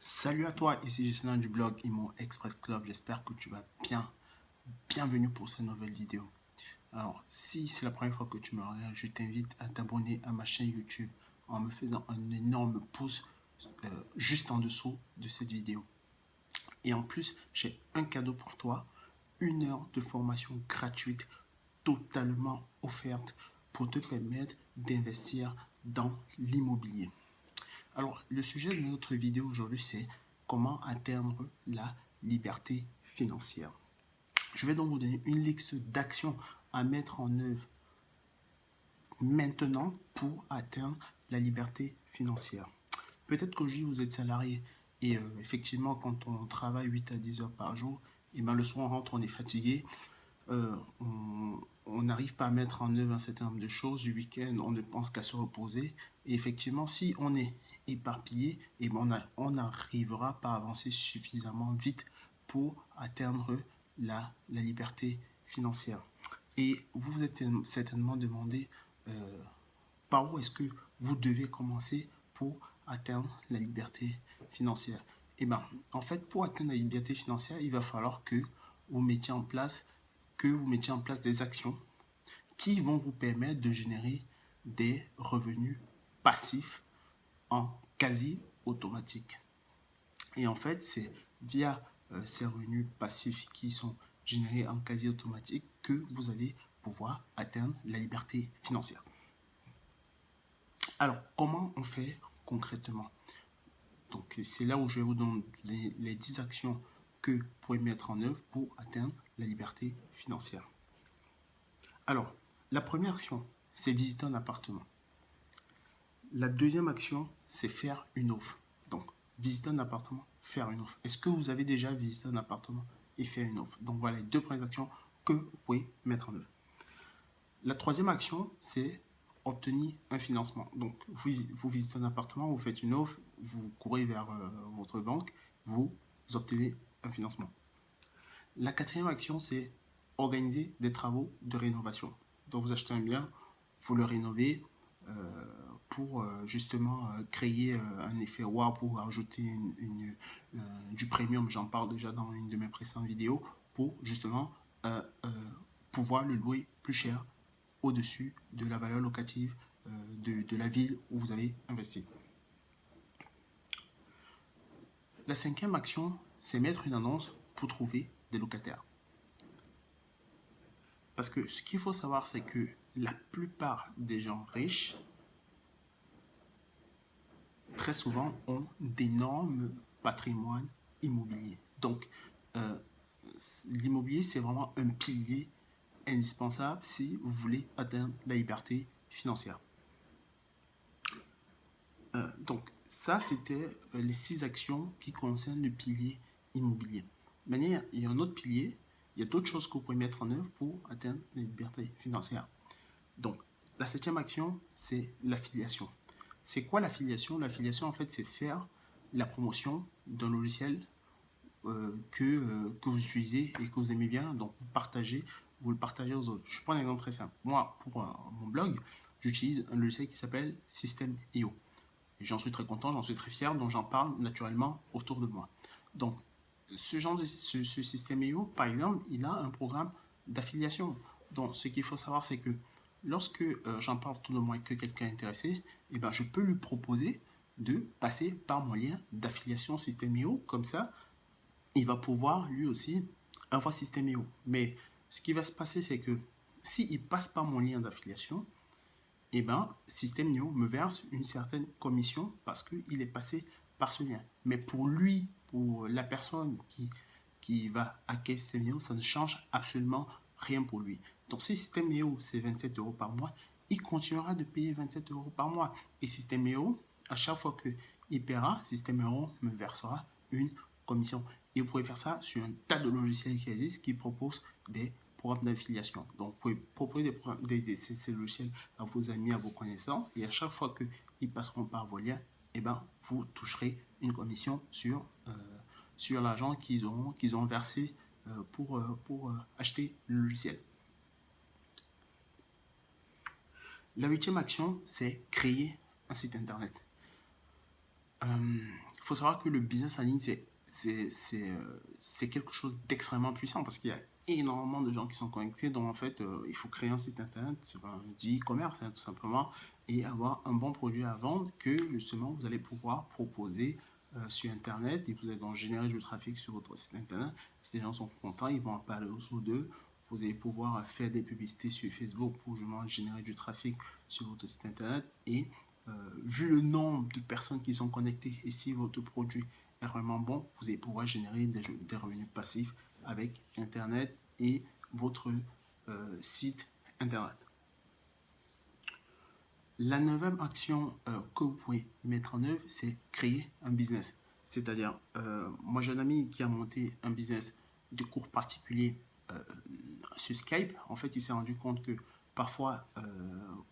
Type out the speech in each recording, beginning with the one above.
Salut à toi, ici Gislain du blog Imo Express Club. J'espère que tu vas bien. Bienvenue pour cette nouvelle vidéo. Alors, si c'est la première fois que tu me regardes, je t'invite à t'abonner à ma chaîne YouTube en me faisant un énorme pouce juste en dessous de cette vidéo. Et en plus, j'ai un cadeau pour toi, 1 heure de formation gratuite totalement offerte pour te permettre d'investir dans l'immobilier. Alors, le sujet de notre vidéo aujourd'hui, c'est comment atteindre la liberté financière. Je vais donc vous donner une liste d'actions à mettre en œuvre maintenant pour atteindre la liberté financière. Peut-être qu'aujourd'hui, vous êtes salarié et effectivement, quand on travaille 8 à 10 heures par jour, et ben, le soir, on rentre, on est fatigué, on n'arrive pas à mettre en œuvre un certain nombre de choses. Du week-end, on ne pense qu'à se reposer. Et effectivement, si on est éparpillé, et ben on n'arrivera pas à avancer suffisamment vite pour atteindre la liberté financière. Et vous vous êtes certainement demandé par où est-ce que vous devez commencer pour atteindre la liberté financière. Et ben, en fait, pour atteindre la liberté financière, il va falloir que vous mettiez en place des actions qui vont vous permettre de générer des revenus passifs en quasi automatique. Et en fait, c'est via ces revenus passifs qui sont générés en quasi automatique que vous allez pouvoir atteindre la liberté financière. Alors, comment on fait concrètement? Donc, c'est là où je vais vous donner les 10 actions que vous pouvez mettre en œuvre pour atteindre la liberté financière. Alors, la première action, c'est visiter un appartement. La deuxième action, c'est faire une offre. Donc, visiter un appartement, faire une offre. Est-ce que vous avez déjà visité un appartement et fait une offre? Donc, voilà les deux premières actions que vous pouvez mettre en œuvre. La troisième action, c'est obtenir un financement. Donc, vous visitez un appartement, vous faites une offre, vous courez vers votre banque, vous obtenez un financement. La quatrième action, c'est organiser des travaux de rénovation. Donc, vous achetez un bien, vous le rénovez pour justement créer un effet wow, pour ajouter du premium. J'en parle déjà dans une de mes précédentes vidéos pour justement pouvoir le louer plus cher au-dessus de la valeur locative de la ville où vous avez investi. La cinquième action, c'est mettre une annonce pour trouver des locataires. Parce que ce qu'il faut savoir, c'est que la plupart des gens riches, très souvent, ont d'énormes patrimoines immobiliers. Donc, l'immobilier, c'est vraiment un pilier indispensable si vous voulez atteindre la liberté financière. Donc, ça, c'était les 6 actions qui concernent le pilier immobilier. Maintenant, il y a un autre pilier, il y a d'autres choses que vous pouvez mettre en œuvre pour atteindre la liberté financière. Donc, la 7e action, c'est l'affiliation. C'est quoi l'affiliation? L'affiliation, en fait, c'est faire la promotion d'un logiciel que vous utilisez et que vous aimez bien. Donc, vous le partagez aux autres. Je prends un exemple très simple. Moi, pour mon blog, j'utilise un logiciel qui s'appelle System.io. J'en suis très content, j'en suis très fier, donc j'en parle naturellement autour de moi. Donc, ce système.io, par exemple, il a un programme d'affiliation. Donc, ce qu'il faut savoir, c'est que lorsque j'en parle autour de moi et que quelqu'un est intéressé, eh ben, je peux lui proposer de passer par mon lien d'affiliation System.io. Comme ça, il va pouvoir lui aussi avoir System.io. Mais ce qui va se passer, c'est que s'il passe par mon lien d'affiliation, eh ben, System.io me verse une certaine commission parce qu'il est passé par ce lien. Mais pour lui, pour la personne qui va hacker System.io, ça ne change absolument rien pour lui. Donc, si System.io, c'est 27 euros par mois, il continuera de payer 27 euros par mois. Et System.io, à chaque fois qu'il paiera, System.io me versera une commission. Et vous pouvez faire ça sur un tas de logiciels qui existent qui proposent des programmes d'affiliation. Donc, vous pouvez proposer ces logiciels à vos amis, à vos connaissances, et à chaque fois qu'ils passeront par vos liens, eh ben, vous toucherez une commission sur l'argent qu'ils ont versé pour acheter le logiciel. La 8e action, c'est créer un site internet. Il faut savoir que le business en ligne, c'est quelque chose d'extrêmement puissant parce qu'il y a énormément de gens qui sont connectés. Donc, en fait, il faut créer un site internet, du e-commerce, hein, tout simplement, et avoir un bon produit à vendre que, justement, vous allez pouvoir proposer sur internet et vous allez donc générer du trafic sur votre site internet. Si les gens sont contents, ils vont en parler autour d'eux. Vous allez pouvoir faire des publicités sur Facebook pour justement générer du trafic sur votre site internet et vu le nombre de personnes qui sont connectées et si votre produit est vraiment bon, vous allez pouvoir générer des revenus passifs avec Internet et votre site Internet. La neuvième action que vous pouvez mettre en œuvre, c'est créer un business. C'est-à-dire, moi j'ai un ami qui a monté un business de cours particuliers sur Skype. En fait, il s'est rendu compte que parfois,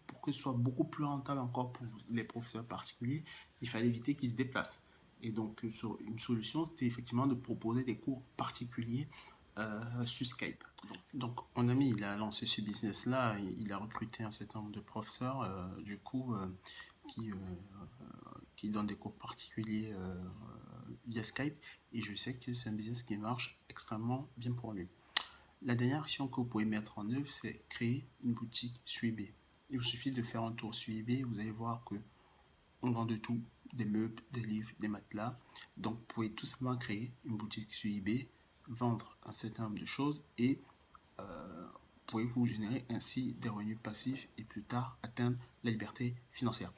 pour que ce soit beaucoup plus rentable encore pour les professeurs particuliers, il fallait éviter qu'ils se déplacent. Et donc, une solution, c'était effectivement de proposer des cours particuliers sur Skype. Donc, mon ami, il a lancé ce business-là, il a recruté un certain nombre de professeurs, qui, qui donnent des cours particuliers via Skype, et je sais que c'est un business qui marche extrêmement bien pour lui. La dernière action que vous pouvez mettre en œuvre, c'est créer une boutique sur eBay. Il vous suffit de faire un tour sur eBay, vous allez voir que on vend de tout, des meubles, des livres, des matelas. Donc, vous pouvez tout simplement créer une boutique sur eBay, vendre un certain nombre de choses et vous pouvez vous générer ainsi des revenus passifs et plus tard atteindre la liberté financière.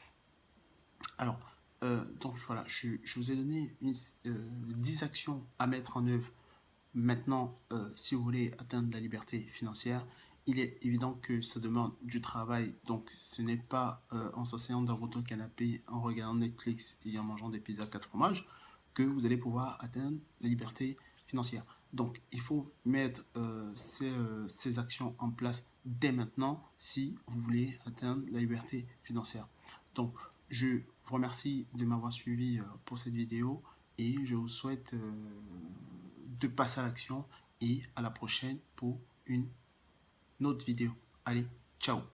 Alors, donc voilà, je vous ai donné 10 actions à mettre en œuvre. Maintenant, si vous voulez atteindre la liberté financière, il est évident que ça demande du travail. Donc, ce n'est pas en s'asseyant dans votre canapé, en regardant Netflix et en mangeant des pizzas 4 fromages que vous allez pouvoir atteindre la liberté financière. Donc, il faut mettre ces actions en place dès maintenant si vous voulez atteindre la liberté financière. Donc, je vous remercie de m'avoir suivi pour cette vidéo et je vous souhaite de passer à l'action et à la prochaine pour une autre vidéo. Allez, ciao!